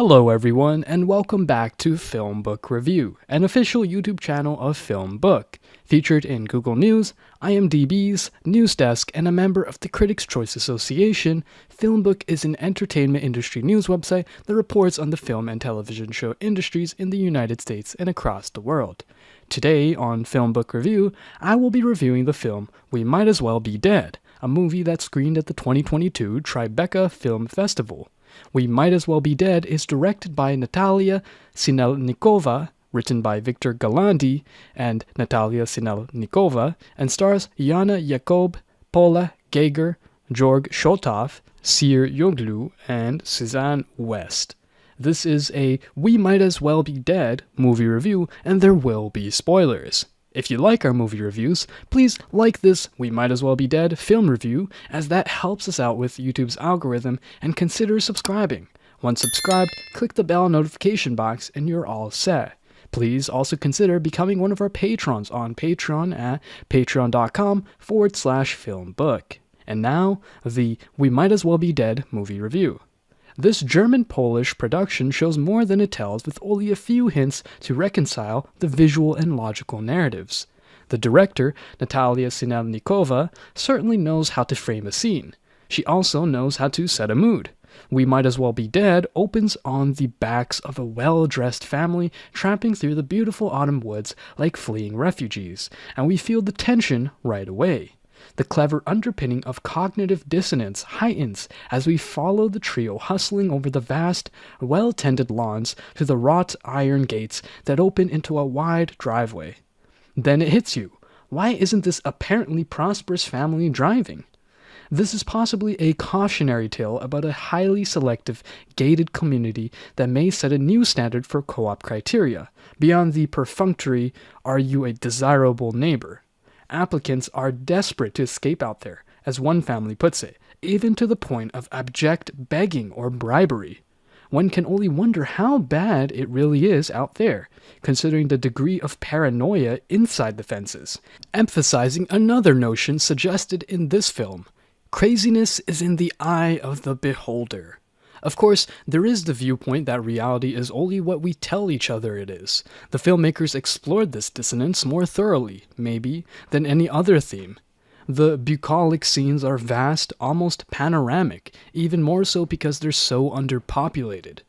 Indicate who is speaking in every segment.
Speaker 1: Hello everyone, and welcome back to Film Book Review, an official YouTube channel of Film Book, featured in Google News, IMDb's News Desk, and a member of the Critics' Choice Association. Film Book is an entertainment industry news website that reports on the film and television show industries in the United States and across the world. Today on Film Book Review, I will be reviewing the film We Might As Well Be Dead, a movie that screened at the 2022 Tribeca Film Festival. We Might As Well Be Dead is directed by Natalia Sinelnikova, written by Victor Galandi and Natalia Sinelnikova, and stars Yana Yacob, Paula Geiger, Georg Shotov, Cyr Yoglu, and Suzanne West. This is a We Might As Well Be Dead movie review, and there will be spoilers. If you like our movie reviews, please like this We Might As Well Be Dead film review, as that helps us out with YouTube's algorithm, and consider subscribing. Once subscribed, click the bell notification box and you're all set. Please also consider becoming one of our patrons on Patreon at patreon.com/filmbook. And now, the We Might As Well Be Dead movie review. This German-Polish production shows more than it tells, with only a few hints to reconcile the visual and logical narratives. The director, Natalia Sinelnikova, certainly knows how to frame a scene. She also knows how to set a mood. We Might As Well Be Dead opens on the backs of a well-dressed family tramping through the beautiful autumn woods like fleeing refugees, and we feel the tension right away. The clever underpinning of cognitive dissonance heightens as we follow the trio hustling over the vast, well-tended lawns to the wrought iron gates that open into a wide driveway. Then it hits you. Why isn't this apparently prosperous family driving? This is possibly a cautionary tale about a highly selective, gated community that may set a new standard for co-op criteria, beyond the perfunctory, "Are you a desirable neighbor?" Applicants are desperate to escape out there, as one family puts it, even to the point of abject begging or bribery. One can only wonder how bad it really is out there, considering the degree of paranoia inside the fences, emphasizing another notion suggested in this film. Craziness is in the eye of the beholder. Of course, there is the viewpoint that reality is only what we tell each other it is. The filmmakers explored this dissonance more thoroughly, maybe, than any other theme. The bucolic scenes are vast, almost panoramic, even more so because they're so underpopulated.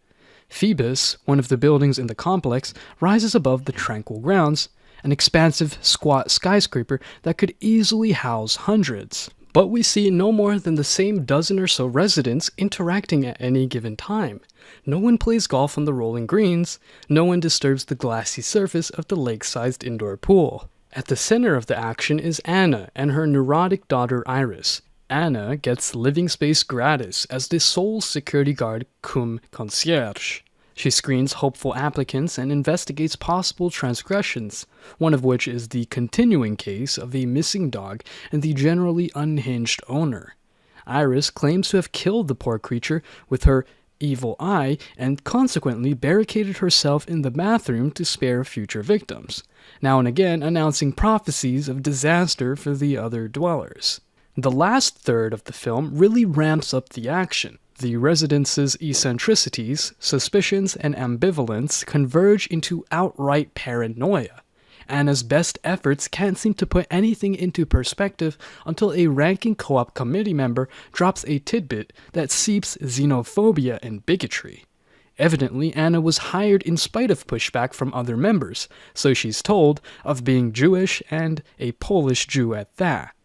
Speaker 1: Phoebus, one of the buildings in the complex, rises above the tranquil grounds, an expansive, squat skyscraper that could easily house hundreds. But we see no more than the same dozen or so residents interacting at any given time. No one plays golf on the rolling greens. No one disturbs the glassy surface of the lake-sized indoor pool. At the center of the action is Anna and her neurotic daughter Iris. Anna gets living space gratis as the sole security guard cum concierge. She screens hopeful applicants and investigates possible transgressions, one of which is the continuing case of a missing dog and the generally unhinged owner. Iris claims to have killed the poor creature with her evil eye and consequently barricaded herself in the bathroom to spare future victims, now and again announcing prophecies of disaster for the other dwellers. The last third of the film really ramps up the action. The residents' eccentricities, suspicions, and ambivalence converge into outright paranoia. Anna's best efforts can't seem to put anything into perspective until a ranking co-op committee member drops a tidbit that seeps xenophobia and bigotry. Evidently, Anna was hired in spite of pushback from other members, so she's told, of being Jewish and a Polish Jew at that.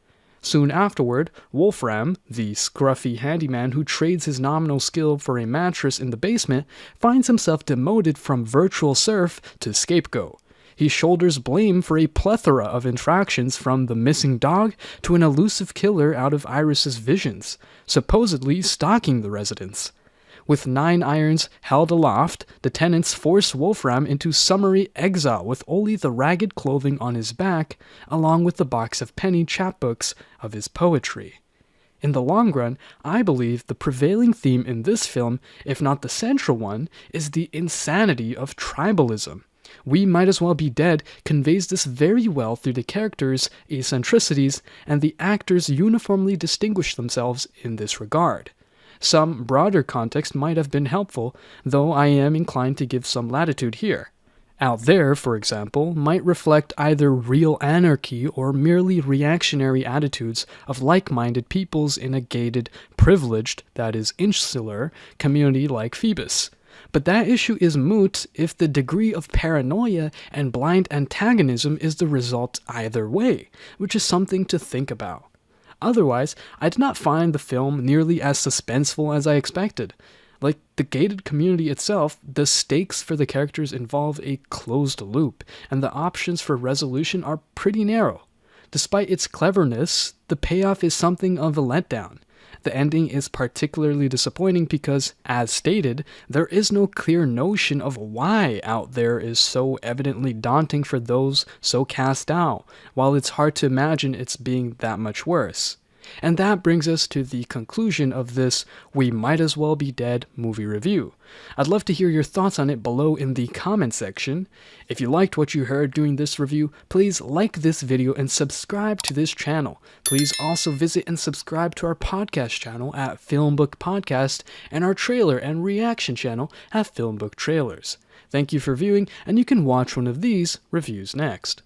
Speaker 1: Soon afterward, Wolfram, the scruffy handyman who trades his nominal skill for a mattress in the basement, finds himself demoted from virtual serf to scapegoat. He shoulders blame for a plethora of infractions, from the missing dog to an elusive killer out of Iris's visions, supposedly stalking the residents. With 9 irons held aloft, the tenants force Wolfram into summary exile with only the ragged clothing on his back, along with the box of penny chapbooks of his poetry. In the long run, I believe the prevailing theme in this film, if not the central one, is the insanity of tribalism. We Might As Well Be Dead conveys this very well through the characters' eccentricities, and the actors uniformly distinguish themselves in this regard. Some broader context might have been helpful, though I am inclined to give some latitude here. Out There, for example, might reflect either real anarchy or merely reactionary attitudes of like-minded peoples in a gated, privileged, that is insular, community like Phoebus. But that issue is moot if the degree of paranoia and blind antagonism is the result either way, which is something to think about. Otherwise, I did not find the film nearly as suspenseful as I expected. Like the gated community itself, the stakes for the characters involve a closed loop, and the options for resolution are pretty narrow. Despite its cleverness, the payoff is something of a letdown. The ending is particularly disappointing because, as stated, there is no clear notion of why Out There is so evidently daunting for those so cast out, while it's hard to imagine it's being that much worse. And that brings us to the conclusion of this We Might As Well Be Dead movie review. I'd love to hear your thoughts on it below in the comment section. If you liked what you heard during this review, please like this video and subscribe to this channel. Please also visit and subscribe to our podcast channel at Filmbook Podcast and our trailer and reaction channel at Filmbook Trailers. Thank you for viewing, and you can watch one of these reviews next.